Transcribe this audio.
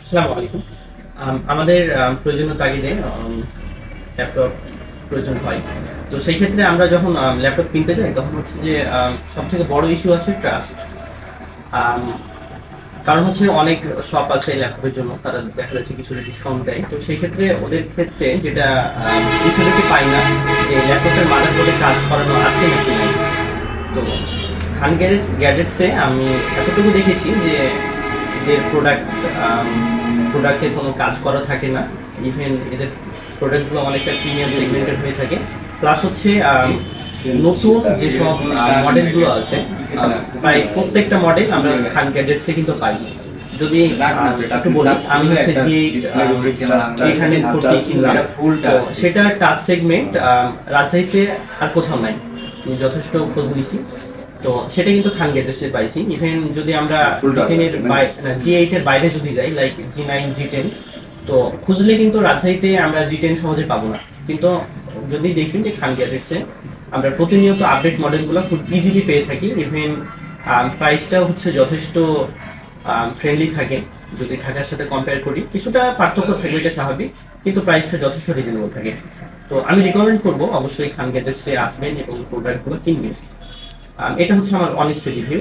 আসসালামু আলাইকুম। আমাদের প্রয়োজনীয় তাগিদে ল্যাপটপ প্রয়োজন হয়। তো সেই ক্ষেত্রে আমরা যখন ল্যাপটপ কিনতে যাই তখন হচ্ছে যে সবথেকে বড় ইস্যু আছে ট্রাস্ট। আম কারণ হচ্ছে অনেক শপ আছে ল্যাপটপের জন্য, তারা দেখা যাচ্ছে কিছুটা ডিসকাউন্ট দেয়। তো সেই ক্ষেত্রে ওদের ক্ষেত্রে যেটা বিষয়টাকে পাই না যে ল্যাপটপের মাদারবোর্ডে কাজ করানো আছে নাকি নাই। তো খান গ্যাজেটসে আমি এতটুকু দেখেছি যে এদের প্রোডাক্টে কোনো কাজ করা থাকে না। ইভেন এদের প্রোডাক্টগুলো অনেকটা প্রিমিয়াম সেগমেন্টেড হয়ে থাকে। প্লাস হচ্ছে নতুন যেসব মডেলগুলো আছে, প্রায় প্রত্যেকটা মডেল আমরা খান গ্যাজেটসে কিন্তু পাই। যদি একটু বলি, আমি হচ্ছে যে এখানে কিনলাম, তো সেটা টাচ সেগমেন্ট রাজশাহীতে আর কোথাও নাই। আমি যথেষ্ট খোঁজ নিছি, তো সেটা কিন্তু খান গ্যাজেটসে পাইছি। ইভেন যদি আমরা G8 এর বাইরে যদি যাই, লাইক G9 G10, তো খুঁজলে কিন্তু রাজশাহীতে আমরা G10 সহজে পাবো না। কিন্তু যদি দেখি যে খান গ্যাজেটসে আমরা প্রতিনিয়ত আপডেট মডেলগুলো খুব ইজিলি পেয়ে থাকি। ইভেন প্রাইসটাও হচ্ছে যথেষ্ট ফ্রেন্ডলি থাকে। যদি ঢাকার সাথে কম্পেয়ার করি, কিছুটা পার্থক্য থাকবে, এটা স্বাভাবিক, কিন্তু প্রাইসটা যথেষ্ট রিজনেবল থাকে। তো আমি রিকমেন্ড করবো অবশ্যই খান গ্যাজেটসে আসবেন এবং প্রোডাক্টগুলো কিনবেন। এটা হচ্ছে আমার অনেস্ট রিভিউ।